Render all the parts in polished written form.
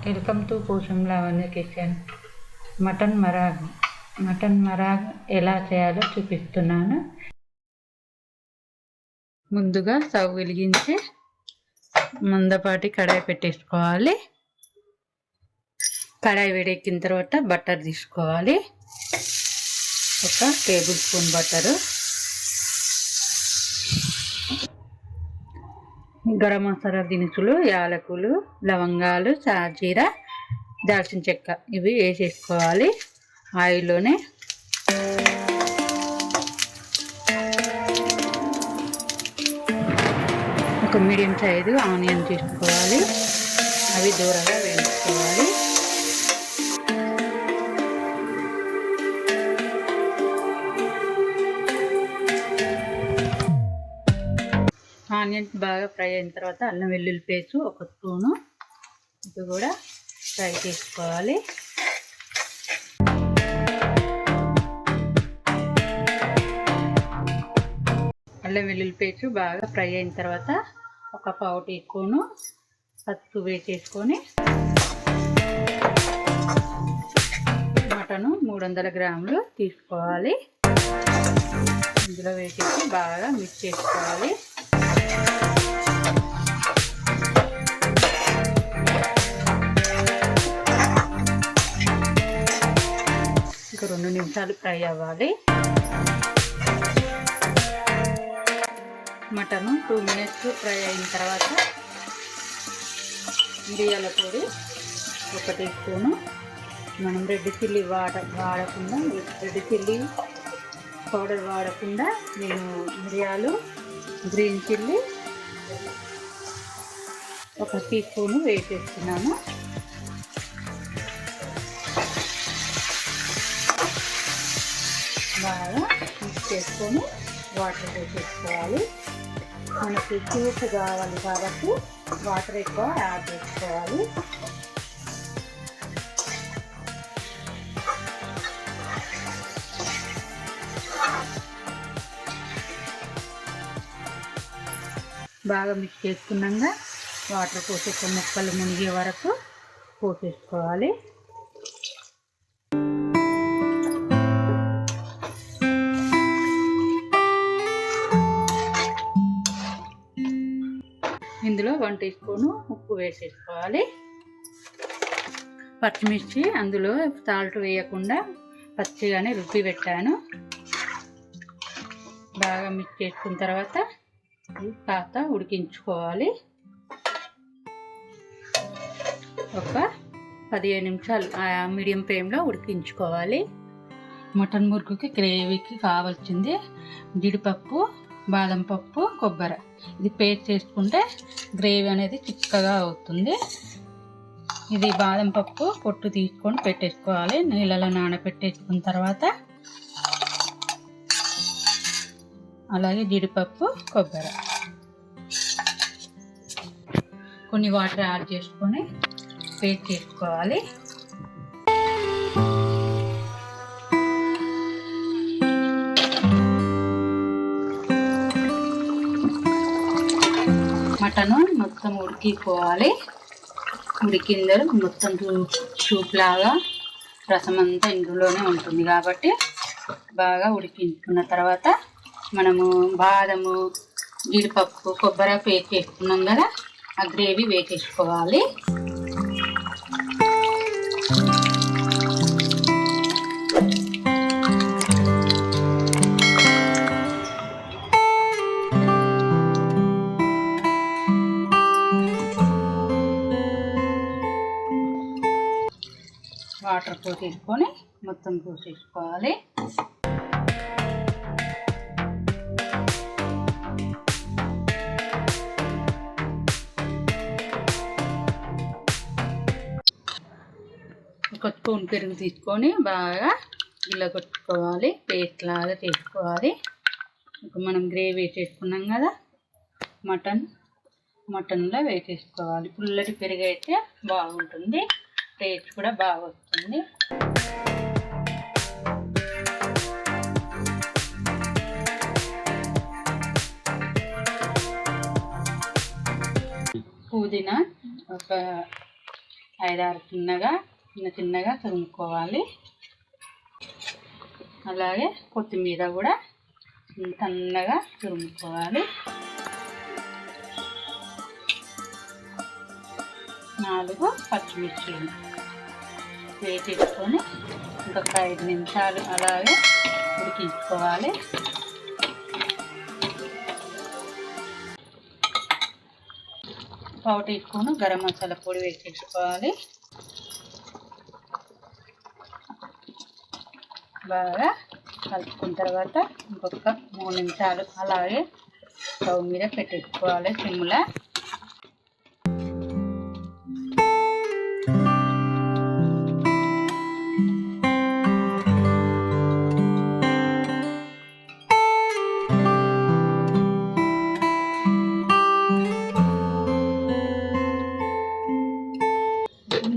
Welcome to Posham Lavanya kitchen. Mutton marag ఎలా చేయాలో చూపిస్తున్నాను. ముందుగా స్టవ్ వెలిగించి మందపాటి కడాయి పెట్టేసుకోవాలి. కడాయి వేడెక్కిన తర్వాత బటర్ తీసుకోవాలి. 1 table spoon butter, garam masala దినుసులు, యాలకులు, లవంగాలు, సాజీర, దాల్చిన చెక్క ఇవి వేసేసుకోవాలి ఆయిల్లోనే. ఒక మీడియం సైజు ఆనియన్ తీసుకోవాలి, అవి దూరంగా వేయించుకోవాలి. ఆనియన్స్ బాగా ఫ్రై అయిన తర్వాత అల్లం వెల్లుల్లి పేస్ట్ 1 స్పూను ఇది కూడా ఫ్రై చేసుకోవాలి. అల్లం వెల్లుల్లి పేస్ట్ బాగా ఫ్రై అయిన తర్వాత 1 పావు టీ స్పూను పసుపు వేసేసుకొని మటను 300 గ్రాములు తీసుకోవాలి. ఇందులో వేసేసి బాగా మిక్స్ చేసుకోవాలి. ఒక 2 నిమిషాలు ఫ్రై అవ్వాలి. మటను 2 మినిట్స్ ఫ్రై అయిన తర్వాత మిరియాల పొడి 1 టీ స్పూను. మనం రెడ్ చిల్లీ వాడకుండా రెడ్ చిల్లీ పౌడర్ వాడకుండా నేను మిరియాలు, గ్రీన్ చిల్లీ 1 టీ స్పూను వేసేస్తున్నాను. బాగా మిక్స్ చేసుకొని వాటర్ వేసేసుకోవాలి. మనకి సూప్ కావాలి కాబట్టి వాటర్ ఎక్కువ యాడ్ చేసుకోవాలి. బాగా మిక్స్ చేసుకున్నాక వాటర్ పోసేసి ముక్కలు మునిగే వరకు పోసేసుకోవాలి. ఇందులో 1 టీ స్పూను ఉప్పు వేసేసుకోవాలి. పచ్చిమిర్చి అందులో సాల్ట్ వేయకుండా పచ్చిగానే రుబ్బి పెట్టాను. బాగా మిక్స్ చేసుకున్న తర్వాత కాస్త ఉడికించుకోవాలి. ఒక 15 నిమిషాలు మీడియం ఫ్లేమ్లో ఉడికించుకోవాలి. మటన్ మురుగుకి గ్రేవీకి కావాల్సింది జీడిపప్పు, బాదం పప్పు, కొబ్బరి ఇది పేస్ట్ చేసుకుంటే గ్రేవీ అనేది చిక్కగా అవుతుంది. ఇది బాదం పప్పు పొట్టు తీసుకొని పెట్టేసుకోవాలి. నీళ్ళలో నానబెట్టేసుకున్న తర్వాత అలాగే జీడిపప్పు, కొబ్బరి కొన్ని వాటర్ యాడ్ చేసుకొని పేస్ట్ చేసుకోవాలి. మటను మొత్తం ఉడికిపోవాలి. ఉడికిందరు మొత్తం సూప్ లాగా రసం అంతా ఇందులోనే ఉంటుంది కాబట్టి బాగా ఉడికించుకున్న తర్వాత మనము బాదము, జీడిపప్పు, కొబ్బరి పేస్ట్ చేసుకున్నాం కదా, ఆ గ్రేవీ వేసేసుకోవాలి. వాటర్ పోసేసుకొని మొత్తం పోసేసుకోవాలి. ఒక స్పూన్ పెరుగు తీసుకొని బాగా గిల్లగొట్టుకోవాలి. పేస్ట్ లాగా చేసుకోవాలి. ఇప్పుడు మనం గ్రేవీ వేసేసుకున్నాం కదా, మటన్లో వేసేసుకోవాలి. పుల్లటి పెరుగు అయితే బాగుంటుంది, టేస్ట్ కూడా బాగా వస్తుంది. పుదీనా ఒక 5-6 చిన్నగా తురుముకోవాలి. అలాగే కొత్తిమీర కూడా సన్నగా తురుముకోవాలి. 4 పచ్చిమిర్చీలు వేసేసుకొని ఇంకొక 5 నిమిషాలు అలాగే ఉడికించుకోవాలి. పావు టీ స్పూను గరం మసాలా పొడి వేసేసుకోవాలి. బాగా కలుపుకున్న తర్వాత ఇంకొక 3 నిమిషాలు అలాగే స్టవ్ మీద పెట్టేసుకోవాలి సిమ్లో.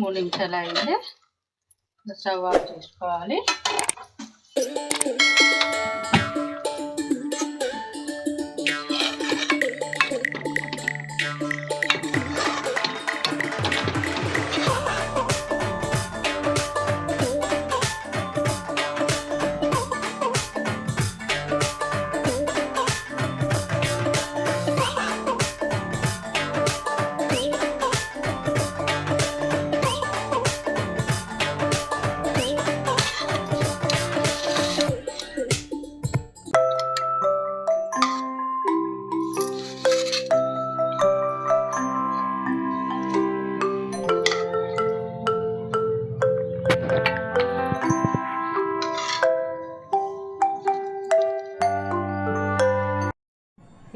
మూడు నిమిషాలు అయింది. స్టవ్ ఆఫ్ చేసుకోవాలి.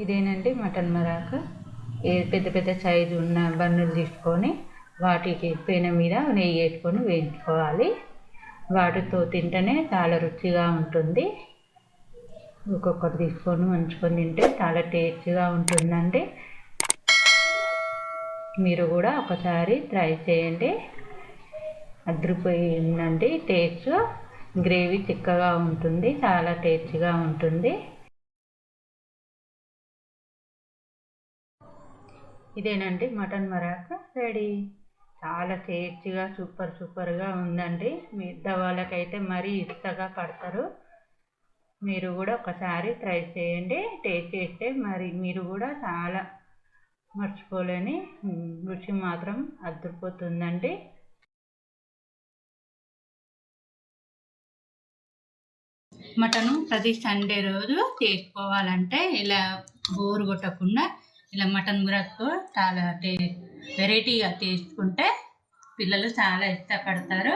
ఇదేనండి మటన్ మరాకు. పెద్ద పెద్ద సైజు ఉన్న బన్నులు తీసుకొని వాటికి పెన మీద నెయ్యి వేసుకొని వేయించుకోవాలి. వాటితో తింటేనే చాలా రుచిగా ఉంటుంది. ఒక్కొక్కటి తీసుకొని మంచుకొని తింటే చాలా టేస్టీగా ఉంటుందండి. మీరు కూడా ఒకసారి ట్రై చేయండి. అదిరిపోయిందండి టేస్ట్. గ్రేవీ చిక్కగా ఉంటుంది, చాలా టేస్టీగా ఉంటుంది. ఇదేనండి మటన్ మరాకు రెడీ. చాలా టేస్టీగా సూపర్గా ఉందండి. మిగతా వాళ్ళకైతే మరీ ఇష్టంగా పడతారు. మీరు కూడా ఒకసారి ట్రై చేయండి. టేస్ట్ చేస్తే మరి మీరు కూడా చాలా మర్చిపోలేని రుచి మాత్రం అదిరిపోతుందండి. మటను ప్రతి సండే రోజు చేసుకోవాలంటే ఇలా బోరు కొట్టకుండా ఇలా మటన్ మురక్తో చాలా వెరైటీగా చేసుకుంటే పిల్లలు చాలా ఇష్టపడతారు.